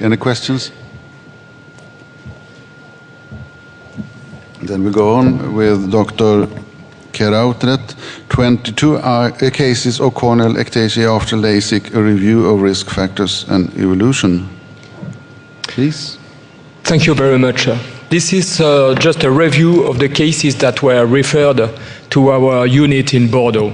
Any questions? Then we go on with Dr. Kerautret. 22 cases of corneal ectasia after LASIK, a review of risk factors and evolution. Please. Thank you very much. This is just a review of the cases that were referred to our unit in Bordeaux.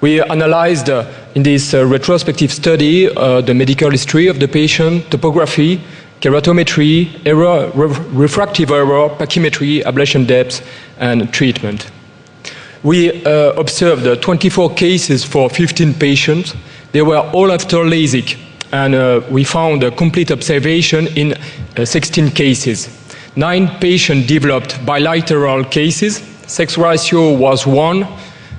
We analyzed in this retrospective study the medical history of the patient, topography, keratometry, error, refractive error, pachymetry, ablation depth, and treatment. We observed 24 cases for 15 patients. They were all after LASIK, and we found a complete observation in 16 cases. 9 patients developed bilateral cases. Sex ratio was 1.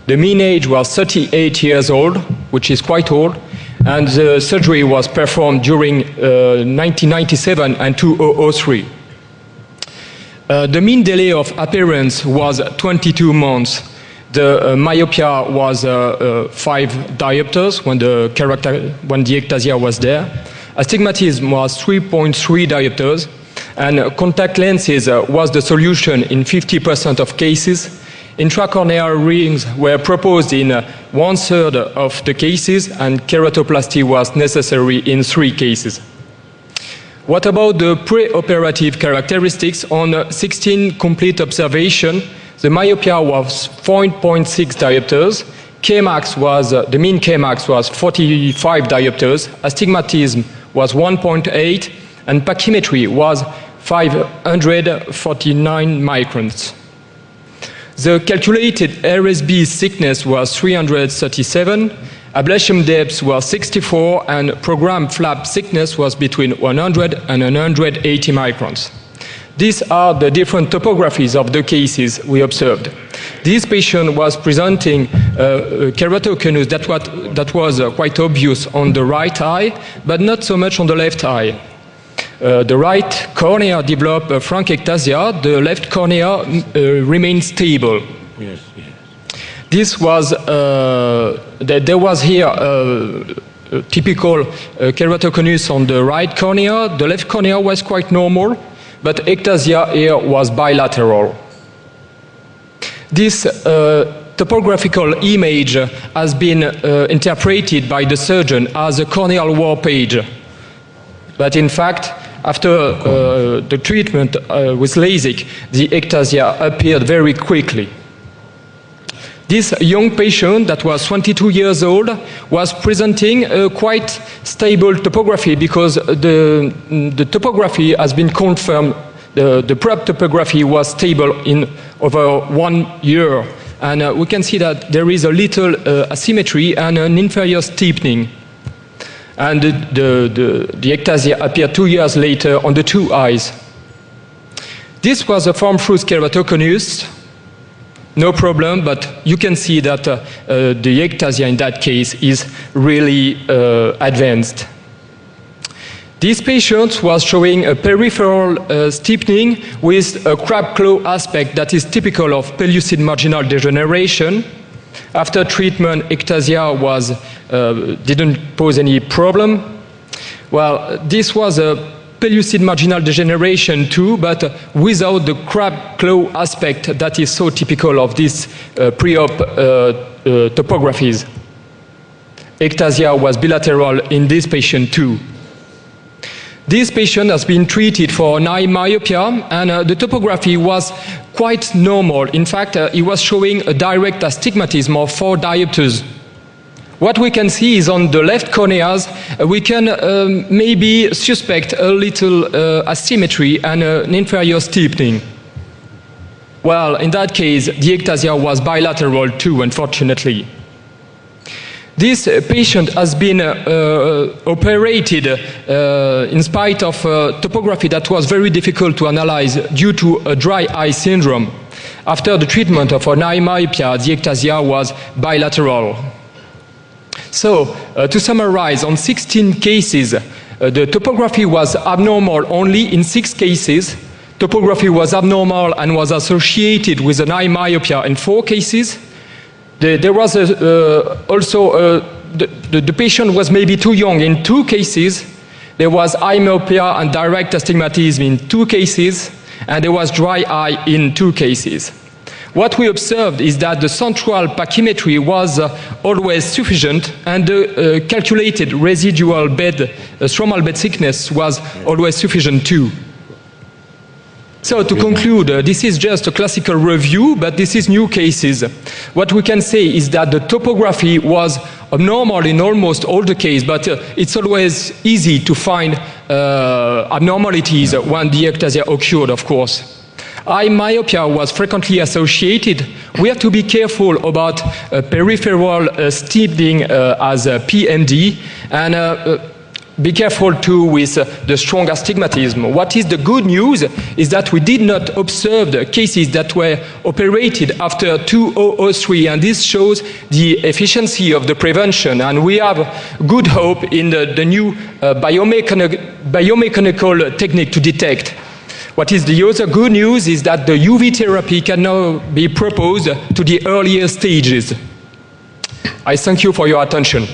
The mean age was 38 years old, which is quite old, and the surgery was performed during 1997 and 2003. The mean delay of appearance was 22 months. The myopia was 5 diopters when the ectasia was there. Astigmatism was 3.3 diopters, and contact lenses was the solution in 50% of cases. Intracorneal rings were proposed in 1/3 of the cases, and keratoplasty was necessary in 3 cases. What about the preoperative characteristics? On 16 complete observation, the myopia was 4.6 diopters. The mean Kmax was 45 diopters. Astigmatism was 1.8, and pachymetry was 549 microns. The calculated RSB thickness was 337, ablation depth was 64, and programmed flap thickness was between 100 and 180 microns. These are the different topographies of the cases we observed. This patient was presenting keratoconus that was quite obvious on the right eye, but not so much on the left eye. The right cornea developed a frank ectasia. The left cornea remained stable. Yes, yes. This was there was here a typical keratoconus on the right cornea. The left cornea was quite normal, but ectasia here was bilateral. This topographical image has been interpreted by the surgeon as a corneal warpage. But in fact, after the treatment with LASIK, the ectasia appeared very quickly. This young patient that was 22 years old was presenting a quite stable topography because the topography has been confirmed. The prep topography was stable in over 1 year. And we can see that there is a little asymmetry and an inferior steepening. And the ectasia appeared 2 years later on the 2 eyes. This was a form-fruit keratoconus, no problem, but you can see that the ectasia in that case is really advanced. This patient was showing a peripheral steepening with a crab claw aspect that is typical of pellucid marginal degeneration. After treatment, ectasia didn't pose any problem. Well, this was a pellucid marginal degeneration too, but without the crab claw aspect that is so typical of these pre-op topographies. Ectasia was bilateral in this patient too. This patient has been treated for an eye myopia, and the topography was quite normal. In fact, he was showing a direct astigmatism of 4 diopters. What we can see is on the left corneas, we can maybe suspect a little asymmetry and an inferior steepening. Well, in that case, the ectasia was bilateral too, unfortunately. This patient has been operated in spite of topography that was very difficult to analyze due to a dry eye syndrome. After the treatment of an eye myopia, the ectasia was bilateral. So, to summarize, on 16 cases, the topography was abnormal only in 6 cases. Topography was abnormal and was associated with an eye myopia in 4 cases. There was also the patient was maybe too young in 2 cases. there was eye myopia and direct astigmatism in 2 cases, and there was dry eye in 2 cases. What we observed is that the central pachymetry was always sufficient, and the calculated residual stromal bed thickness was always sufficient too. So to conclude, this is just a classical review, but this is new cases. What we can say is that the topography was abnormal in almost all the cases, but it's always easy to find abnormalities when the ectasia occurred, of course. Eye myopia was frequently associated. We have to be careful about peripheral steepening as PMD, and be careful too with the strong astigmatism. What is the good news is that we did not observe the cases that were operated after 2003, and this shows the efficiency of the prevention, and we have good hope in the new biomechanical technique to detect. What is the other good news is that the UV therapy can now be proposed to the earlier stages. I thank you for your attention.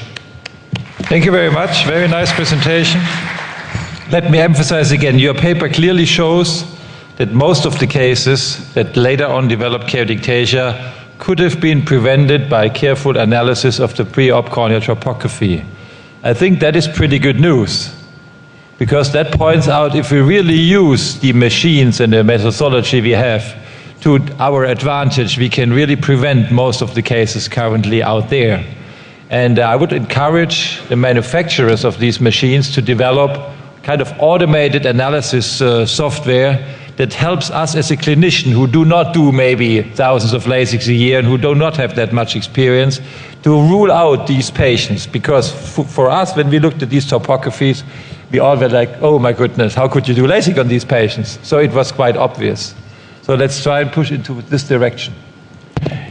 Thank you very much. Very nice presentation. Let me emphasize again, your paper clearly shows that most of the cases that later on developed chaotic ectasia could have been prevented by careful analysis of the pre-op corneal topography. I think that is pretty good news, because that points out if we really use the machines and the methodology we have to our advantage, we can really prevent most of the cases currently out there. And I would encourage the manufacturers of these machines to develop kind of automated analysis software that helps us as a clinician who do not do maybe thousands of LASIKs a year and who do not have that much experience to rule out these patients. Because for us, when we looked at these topographies, we all were like, oh my goodness, how could you do LASIK on these patients? So it was quite obvious. So let's try and push into this direction.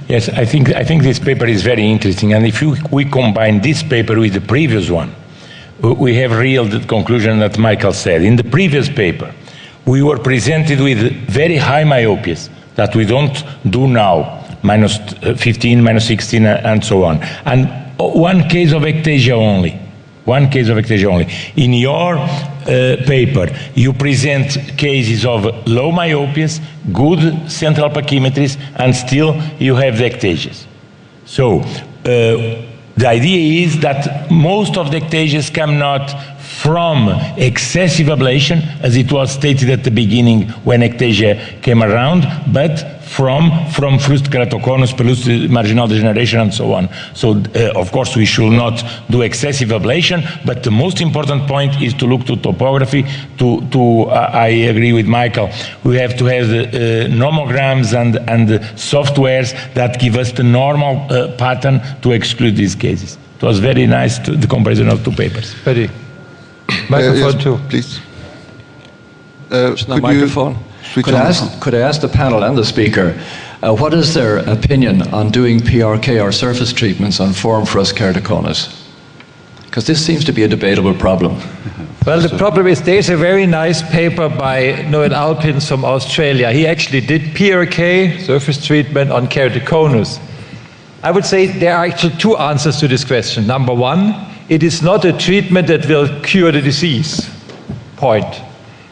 Yes, I think this paper is very interesting, and if we combine this paper with the previous one, we have real the conclusion that Michael said. In the previous paper, we were presented with very high myopias that we don't do now, minus 15, minus 16, and so on. And one case of ectasia only. One case of ectasia only. In your paper, you present cases of low myopias, good central pachymetries, and still you have the ectasias. So the idea is that most of the ectasias come not from excessive ablation, as it was stated at the beginning when ectasia came around, but from fruit keratoconus, pellucid marginal degeneration, and so on. So, of course, we should not do excessive ablation, but the most important point is to look to topography. I agree with Michael, we have to have nomograms and softwares that give us the normal pattern to exclude these cases. It was very nice, the comparison of 2 papers. Ready. Microphone yes, too. Please. Microphone. Could I ask the panel and the speaker, what is their opinion on doing PRK or surface treatments on form frust keratoconus? Because this seems to be a debatable problem. Well, the problem is there's a very nice paper by Noel Alpins from Australia. He actually did PRK, surface treatment, on keratoconus. I would say there are actually 2 answers to this question. Number 1, it is not a treatment that will cure the disease. Point.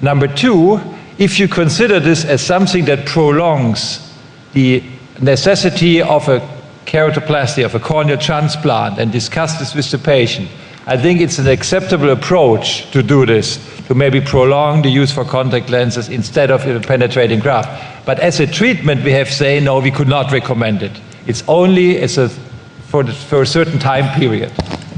Number 2, if you consider this as something that prolongs the necessity of a keratoplasty, of a corneal transplant, and discuss this with the patient, I think it's an acceptable approach to do this, to maybe prolong the use for contact lenses instead of a penetrating graft. But as a treatment, we have said, no, we could not recommend it. It's only as for a certain time period.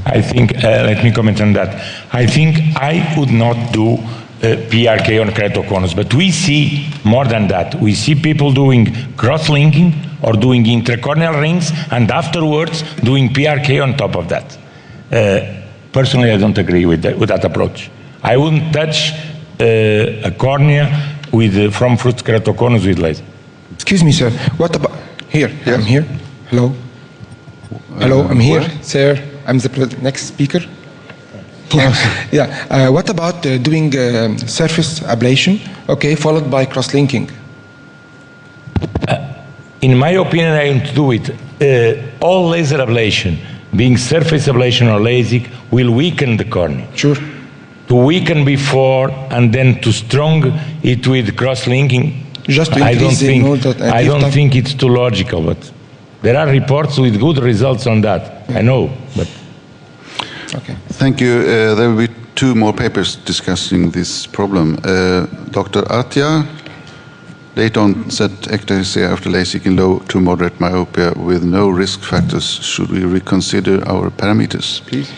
I think, let me comment on that. I think I would not do PRK on keratoconus, but we see more than that. We see people doing cross-linking or doing intracorneal rings, and afterwards doing PRK on top of that. Personally, I don't agree with that approach. I wouldn't touch a cornea from fruit keratoconus with laser. Excuse me, sir. What about here? Yeah. I'm here. Hello. Hello. I'm here, sir. I'm the next speaker. Yeah. What about doing surface ablation? Okay, followed by cross-linking. In my opinion, I don't do it. All laser ablation, being surface ablation or LASIK, will weaken the cornea. Sure. to weaken before and then to strong it with cross-linking. Just to increase the node. I don't think it's too logical, but there are reports with good results on that. I know, but... Okay. Thank you. There will be 2 more papers discussing this problem. Dr. Atya, late onset ectasia after LASIK in low to moderate myopia with no risk factors. Should we reconsider our parameters, please?